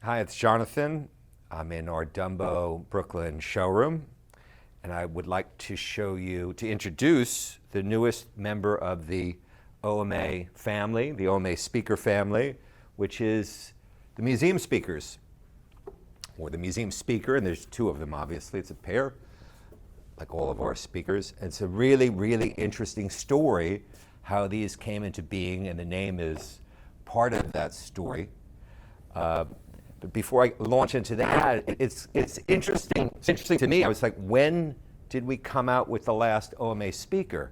Hi, it's Jonathan. I'm in our Dumbo, Brooklyn showroom, and I would like to introduce the newest member of the OMA family, the OMA speaker family, which is the museum speakers, or the museum speaker, and there's two of them, obviously. It's a pair, like all of our speakers. And it's a really, really interesting story how these came into being, and the name is part of that story. But before I launch into that, it's interesting. It's interesting to me. I was like, when did we come out with the last OMA speaker?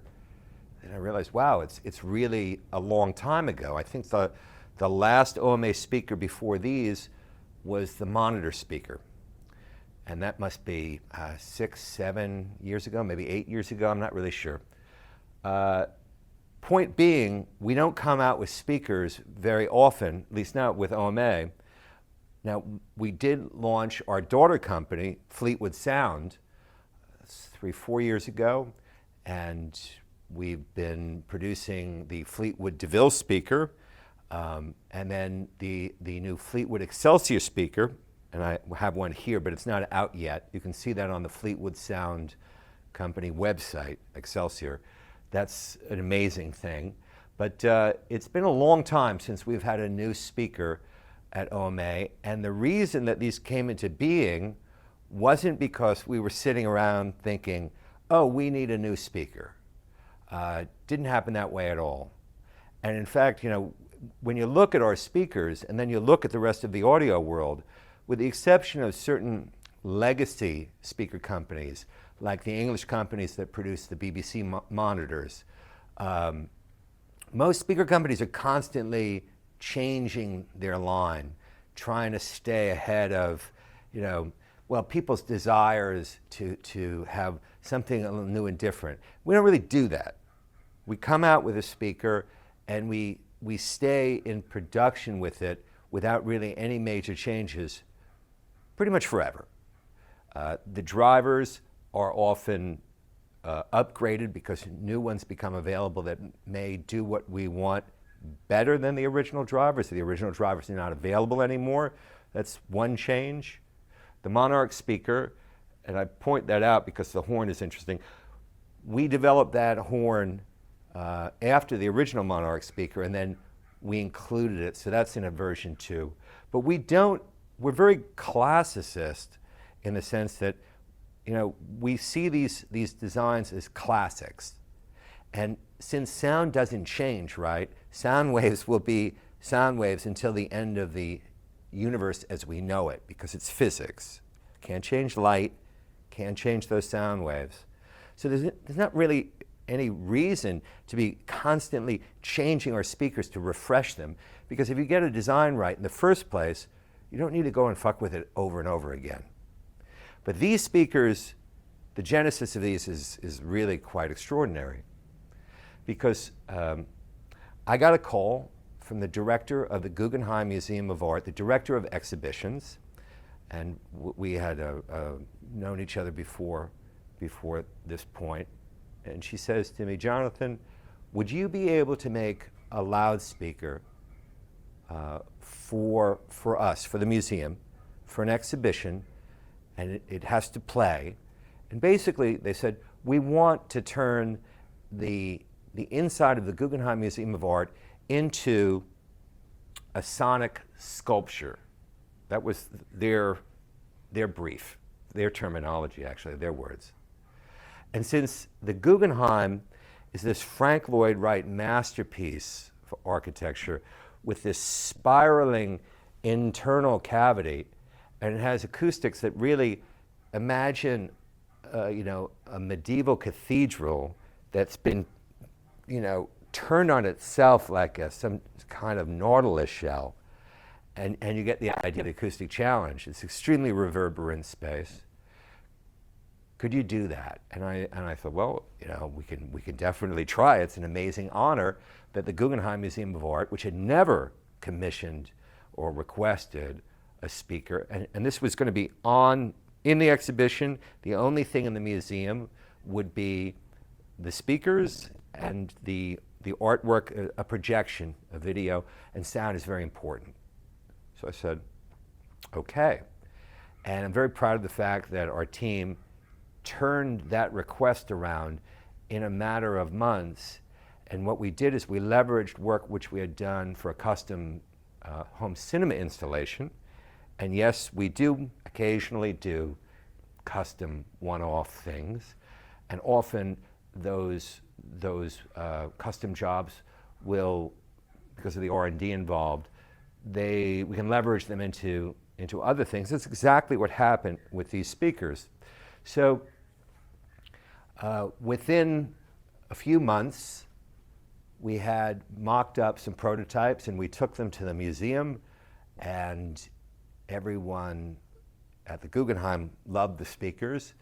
And I realized, wow, it's really a long time ago. I think the last OMA speaker before these was the monitor speaker. And that must be 6, 7 years ago, maybe 8 years ago, I'm not really sure. Point being, we don't come out with speakers very often, at least not with OMA. Now, we did launch our daughter company, Fleetwood Sound, 3, 4 years ago, and we've been producing the Fleetwood DeVille speaker, and then the new Fleetwood Excelsior speaker, and I have one here, but it's not out yet. You can see that on the Fleetwood Sound company website, Excelsior. That's an amazing thing. But it's been a long time since we've had a new speaker at OMA, and the reason that these came into being wasn't because we were sitting around thinking, oh, we need a new speaker. Didn't happen that way at all. And in fact, you know, when you look at our speakers and then you look at the rest of the audio world, with the exception of certain legacy speaker companies, like the English companies that produce the BBC monitors, most speaker companies are constantly changing their line, trying to stay ahead of, people's desires to have something a little new and different. We don't really do that. We come out with a speaker and we stay in production with it without really any major changes pretty much forever. The drivers are often upgraded because new ones become available that may do what we want better than the original drivers. The original drivers are not available anymore. That's one change. The Monarch speaker, and I point that out because the horn is interesting. We developed that horn after the original Monarch speaker, and then we included it, so that's in a version 2. But we're very classicist in the sense that, we see these designs as classics. And since sound doesn't change, right, sound waves will be sound waves until the end of the universe as we know it, because it's physics. Can't change light, can't change those sound waves. So there's not really any reason to be constantly changing our speakers to refresh them, because if you get a design right in the first place, you don't need to go and fuck with it over and over again. But these speakers, the genesis of these is really quite extraordinary, because I got a call from the director of the Guggenheim Museum of Art, the director of exhibitions, and we had known each other before this point, and she says to me, Jonathan, would you be able to make a loudspeaker for us, for the museum, for an exhibition, and it has to play. And basically, they said, we want to turn the inside of the Guggenheim Museum of Art into a sonic sculpture. That was their brief, their terminology, actually, their words. And since the Guggenheim is this Frank Lloyd Wright masterpiece for architecture with this spiraling internal cavity, and it has acoustics that really imagine, a medieval cathedral that's been, turned on itself like some kind of nautilus shell, and you get the idea of the acoustic challenge. It's extremely reverberant space. Could you do that? And I thought, well, we can definitely try. It's an amazing honor that the Guggenheim Museum of Art, which had never commissioned or requested a speaker, and this was going to be in the exhibition. The only thing in the museum would be the speakers and the artwork, a projection, a video, and sound is very important. So I said, okay. And I'm very proud of the fact that our team turned that request around in a matter of months. And what we did is we leveraged work which we had done for a custom home cinema installation. And yes, we do occasionally do custom one-off things. And often those custom jobs will, because of the R&D involved, we can leverage them into other things. That's exactly what happened with these speakers. So within a few months, we had mocked up some prototypes and we took them to the museum, and everyone at the Guggenheim loved the speakers.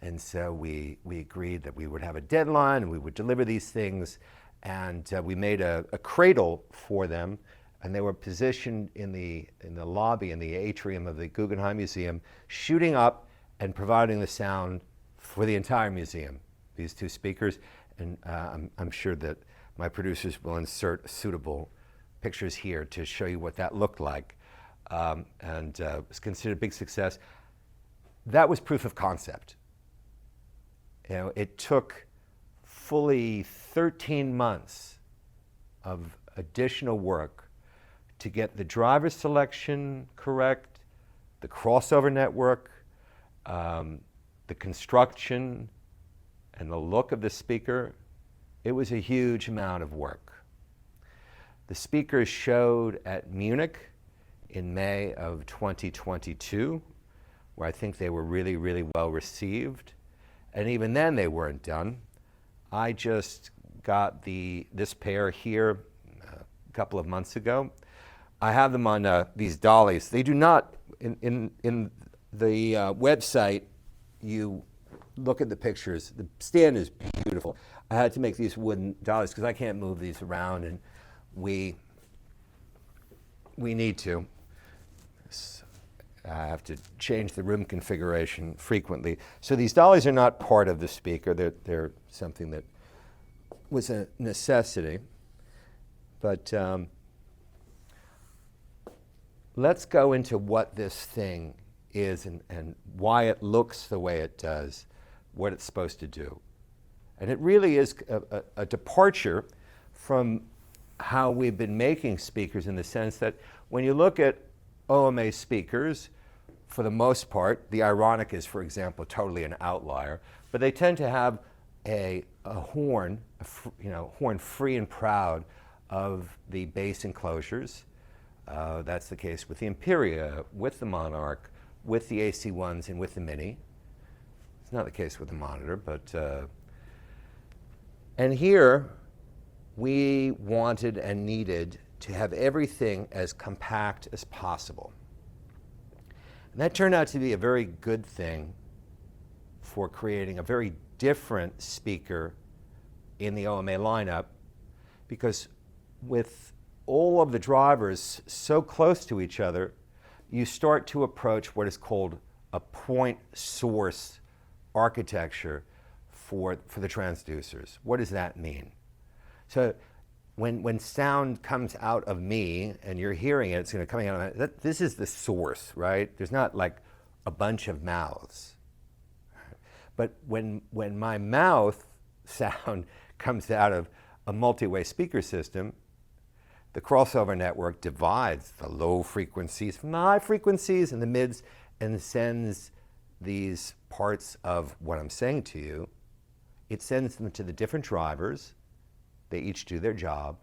And so we agreed that we would have a deadline and we would deliver these things. And we made a cradle for them, and they were positioned in the lobby, in the atrium of the Guggenheim Museum, shooting up and providing the sound for the entire museum, these two speakers. And I'm sure that my producers will insert suitable pictures here to show you what that looked like. And it was considered a big success. That was proof of concept. You know, it took fully 13 months of additional work to get the driver selection correct, the crossover network, the construction, and the look of the speaker. It was a huge amount of work. The speakers showed at Munich in May of 2022, where I think they were really, really well received. And even then they weren't done. I just got this pair here a couple of months ago. I have them on these dollies. They do not, in the website, you look at the pictures. The stand is beautiful. I had to make these wooden dollies because I can't move these around, and we need to. I have to change the room configuration frequently. So these dollies are not part of the speaker. They're something that was a necessity. But let's go into what this thing is and why it looks the way it does, what it's supposed to do. And it really is a departure from how we've been making speakers, in the sense that when you look at OMA speakers, for the most part, the Ironic is, for example, totally an outlier, but they tend to have a horn, horn free and proud of the bass enclosures. That's the case with the Imperia, with the Monarch, with the AC1s, and with the Mini. It's not the case with the Monitor, but and here we wanted and needed to have everything as compact as possible. And that turned out to be a very good thing for creating a very different speaker in the OMA lineup, because with all of the drivers so close to each other, you start to approach what is called a point source architecture for the transducers. What does that mean? So when sound comes out of me and you're hearing it, it's going to come out of that. This is the source, right? There's not like a bunch of mouths. But when my mouth sound comes out of a multi-way speaker system, the crossover network divides the low frequencies from the high frequencies and the mids, and sends these parts of what I'm saying to you, it sends them to the different drivers. They each do their job,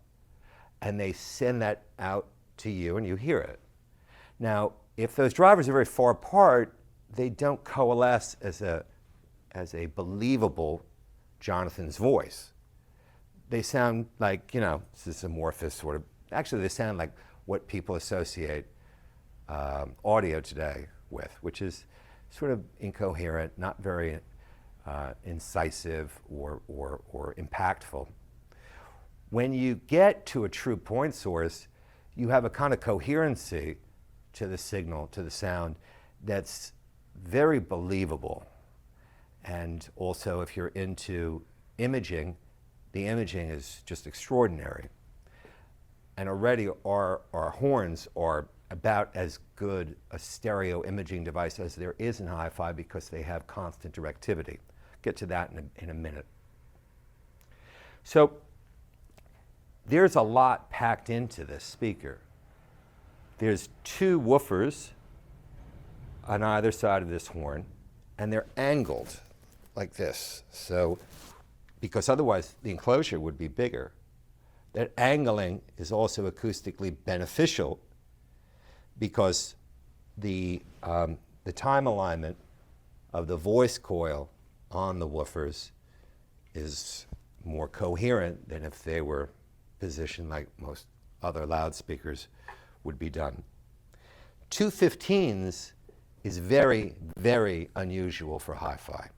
and they send that out to you, and you hear it. Now, if those drivers are very far apart, they don't coalesce as a believable Jonathan's voice. They sound like, this is amorphous sort of. Actually, they sound like what people associate audio today with, which is sort of incoherent, not very incisive or impactful. When you get to a true point source, you have a kind of coherency to the signal, to the sound, that's very believable. And also, if you're into imaging, the imaging is just extraordinary. And already our horns are about as good a stereo imaging device as there is in hi-fi because they have constant directivity. Get to that in a minute. So there's a lot packed into this speaker. There's 2 woofers on either side of this horn, and they're angled like this. So, because otherwise the enclosure would be bigger. That angling is also acoustically beneficial because the time alignment of the voice coil on the woofers is more coherent than if they were positioned like most other loudspeakers would be done. 215s is very, very unusual for hi-fi.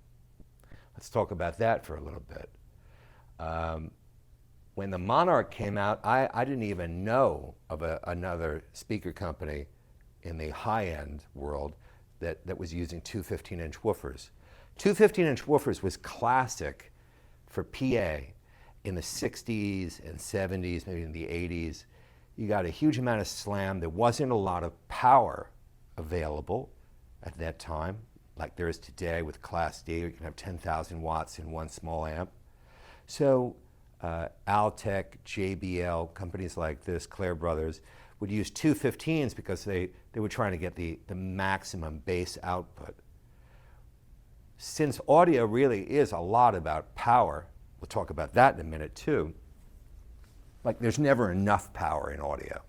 Let's talk about that for a little bit. When the Monarch came out, I didn't even know of another speaker company in the high-end world that was using 2 15-inch woofers. 2 15-inch woofers was classic for PA in the 60s and 70s, maybe in the 80s. You got a huge amount of slam. There wasn't a lot of power available at that time, like there is today with Class D. You can have 10,000 watts in one small amp. So Altec, JBL, companies like this, Clare Brothers, would use 2 15s because they were trying to get the maximum bass output. Since audio really is a lot about power, we'll talk about that in a minute too, like there's never enough power in audio.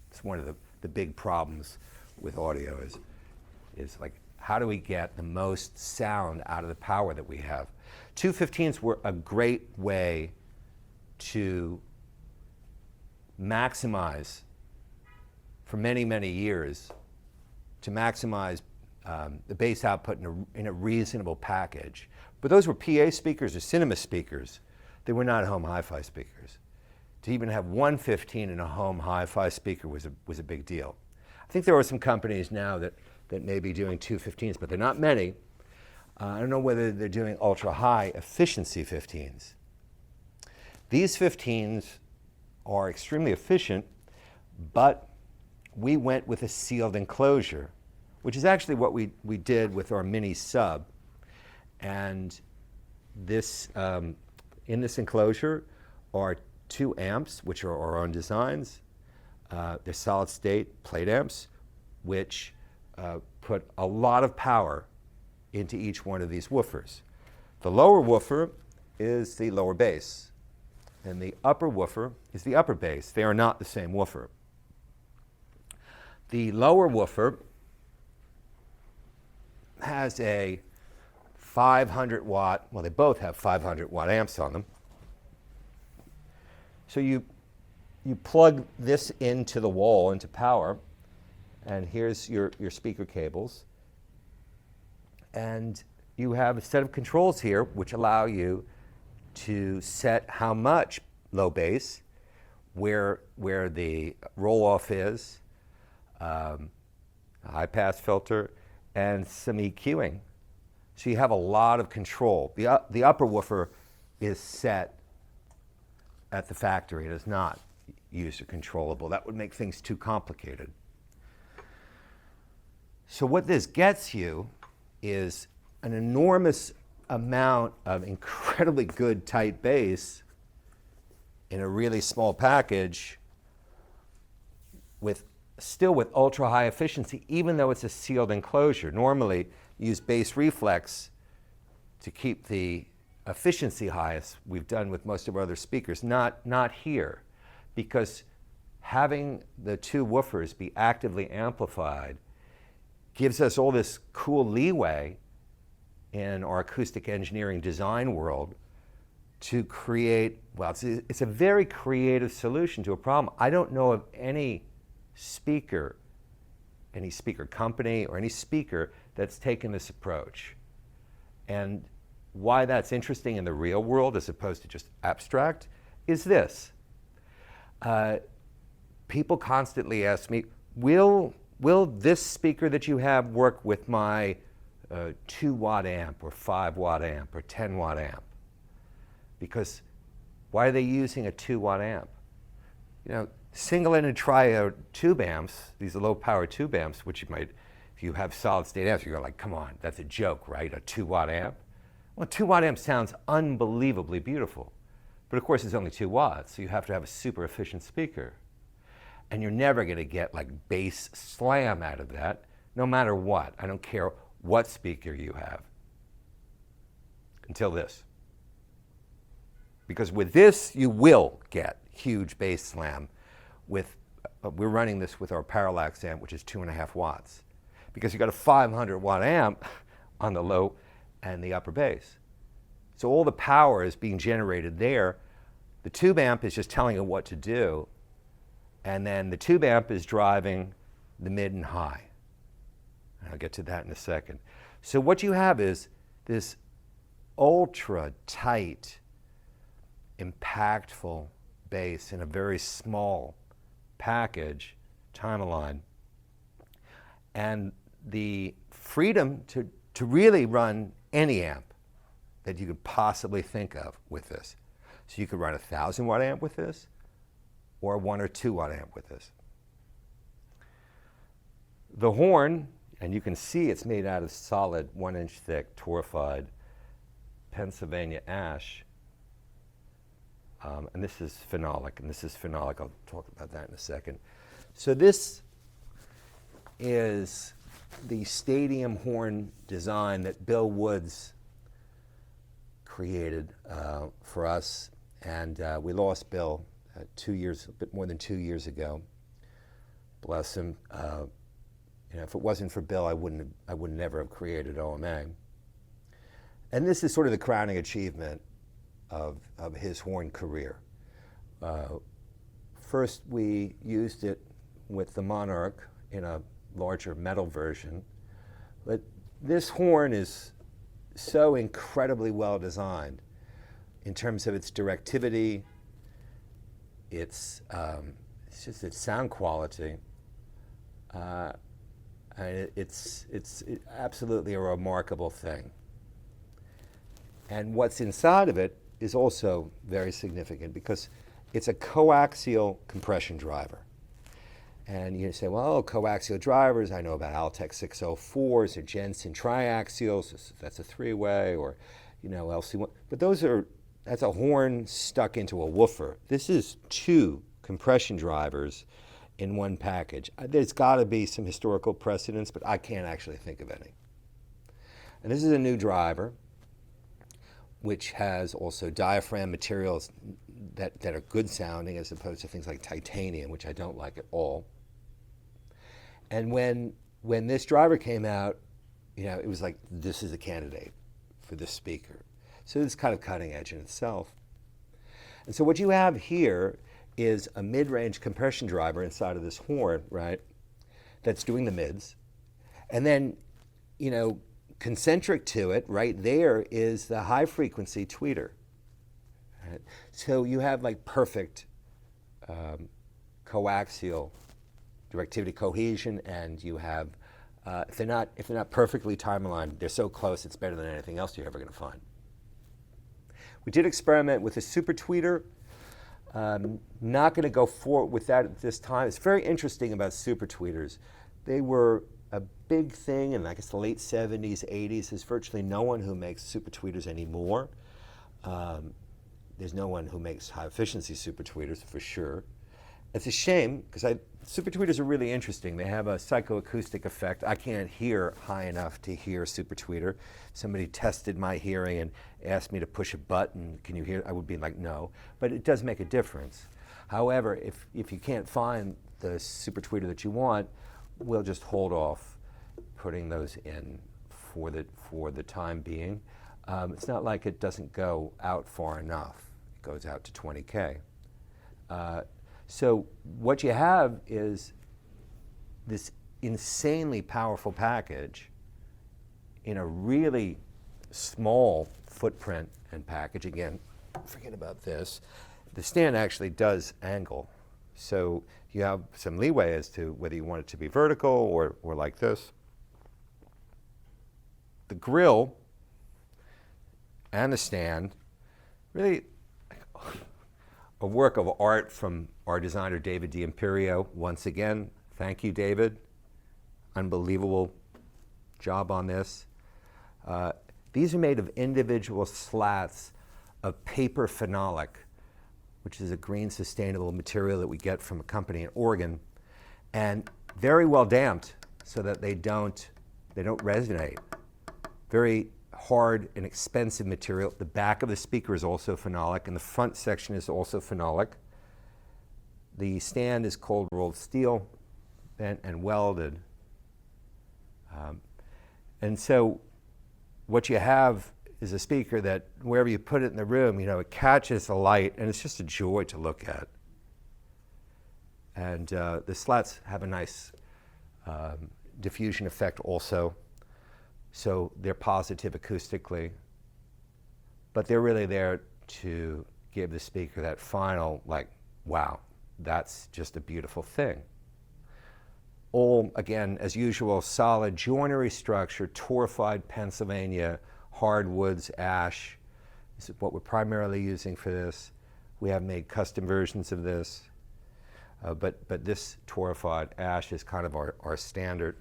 It's one of the big problems with audio is like, how do we get the most sound out of the power that we have? 2 15s were a great way to maximize, for many, many years, to maximize the bass output in a reasonable package. But those were PA speakers or cinema speakers. They were not home hi-fi speakers. To even have 1 15 in a home hi-fi speaker was a big deal. I think there are some companies now that may be doing 2 15s, but they're not many. I don't know whether they're doing ultra-high efficiency 15s. These 15s are extremely efficient, but we went with a sealed enclosure, which is actually what we did with our mini sub. And this, in this enclosure are 2 amps, which are our own designs. They're solid state plate amps, which put a lot of power into each one of these woofers. The lower woofer is the lower bass, and the upper woofer is the upper bass. They are not the same woofer. The lower woofer has a 500 watt, well, they both have 500 watt amps on them. So you plug this into the wall, into power, and here's your speaker cables. And you have a set of controls here which allow you to set how much low bass, where the roll-off is, a high-pass filter, and some EQing. So you have a lot of control. The upper woofer is set at the factory. It is not user controllable. That would make things too complicated. So what this gets you is an enormous amount of incredibly good tight bass in a really small package still with ultra high efficiency, even though it's a sealed enclosure. Normally you use bass reflex to keep the efficiency highest. We've done with most of our other speakers, not here, because having the 2 woofers be actively amplified gives us all this cool leeway in our acoustic engineering design world to create, well, it's a very creative solution to a problem. I don't know of any speaker company or any speaker that's taken this approach. And why that's interesting in the real world as opposed to just abstract is this. People constantly ask me, will this speaker that you have work with my 2 watt amp or 5 watt amp or 10 watt amp? Because why are they using a 2 watt amp? You know, Single-ended triode tube amps, these are low-power tube amps, which you might, if you have solid-state amps, you're like, come on, that's a joke, right? A 2-watt amp? Well, a 2-watt amp sounds unbelievably beautiful. But of course, it's only 2 watts, so you have to have a super efficient speaker. And you're never going to get like bass slam out of that, no matter what. I don't care what speaker you have. Until this. Because with this, you will get huge bass slam. We're running this with our parallax amp, which is 2.5 watts. Because you've got a 500-watt amp on the low and the upper bass. So all the power is being generated there. The tube amp is just telling it what to do. And then the tube amp is driving the mid and high. I'll get to that in a second. So what you have is this ultra tight, impactful bass in a very small package, time-aligned, and the freedom to really run any amp that you could possibly think of with this. So you could run a 1,000-watt amp with this, or a 1 or 2 watt amp with this. The horn, and you can see it's made out of solid 1-inch thick torrefied Pennsylvania ash. And this is phenolic, and this is phenolic. I'll talk about that in a second. So this is the stadium horn design that Bill Woods created for us. And we lost Bill 2 years, a bit more than 2 years ago. Bless him. If it wasn't for Bill, I would never have created OMA. And this is sort of the crowning achievement of his horn career. First, we used it with the Monarch in a larger metal version. But this horn is so incredibly well designed in terms of its directivity, its sound quality. It's absolutely a remarkable thing. And what's inside of it is also very significant because it's a coaxial compression driver. And you say, well, coaxial drivers, I know about Altec 604s or Jensen triaxials, that's a 3-way, or LC1. But that's a horn stuck into a woofer. This is 2 compression drivers in one package. There's got to be some historical precedents, but I can't actually think of any. And this is a new driver, which has also diaphragm materials that are good sounding as opposed to things like titanium, which I don't like at all. And when this driver came out, it was like, this is a candidate for this speaker. So it's kind of cutting edge in itself. And so what you have here is a mid-range compression driver inside of this horn, right, that's doing the mids. And then, concentric to it, right there, is the high-frequency tweeter. Right? So you have like perfect coaxial directivity cohesion, and you have, if they're not perfectly time-aligned, they're so close it's better than anything else you're ever going to find. We did experiment with a super tweeter. Not going to go forward with that at this time. It's very interesting about super tweeters. They were a big thing in, I guess, the late 70s, 80s. There's virtually no one who makes super tweeters anymore. There's no one who makes high-efficiency super tweeters, for sure. It's a shame, because super tweeters are really interesting. They have a psychoacoustic effect. I can't hear high enough to hear super tweeter. Somebody tested my hearing and asked me to push a button. Can you hear? I would be like, no. But it does make a difference. However, if you can't find the super tweeter that you want, we'll just hold off putting those in for the time being. It's not like it doesn't go out far enough. It goes out to 20K. So what you have is this insanely powerful package in a really small footprint and package. Again, forget about this. The stand actually does angle. So you have some leeway as to whether you want it to be vertical or like this. The grill and the stand really a work of art from our designer, David D'Imperio. Once again, thank you, David. Unbelievable job on this. These are made of individual slats of paper phenolic, which is a green sustainable material that we get from a company in Oregon, and very well damped so that they don't resonate. Very hard and expensive material. The back of the speaker is also phenolic, and the front section is also phenolic. The stand is cold rolled steel, bent and welded. And so what you have is a speaker that wherever you put it in the room, it catches the light, and it's just a joy to look at. And the slats have a nice diffusion effect also. So they're positive acoustically, but they're really there to give the speaker that final, wow, that's just a beautiful thing. All, again, as usual, solid joinery structure, torrefied Pennsylvania, hardwoods, ash. This is what we're primarily using for this. We have made custom versions of this, but this torrefied ash is kind of our standard.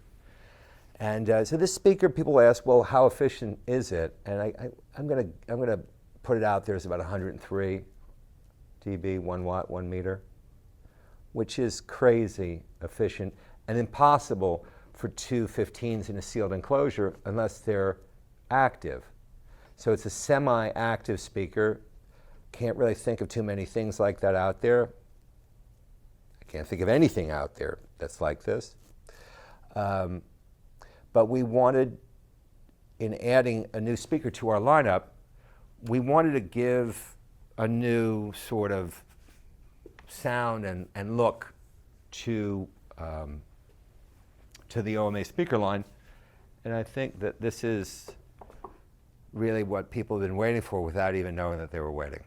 And so this speaker, people ask, well, how efficient is it? And I'm gonna put it out there as about 103 dB, 1 watt, 1 meter, which is crazy efficient and impossible for two 15s in a sealed enclosure unless they're active. So it's a semi-active speaker. Can't really think of too many things like that out there. I can't think of anything out there that's like this. But we wanted, in adding a new speaker to our lineup, we wanted to give a new sort of sound and look to the OMA speaker line. And I think that this is really what people have been waiting for without even knowing that they were waiting.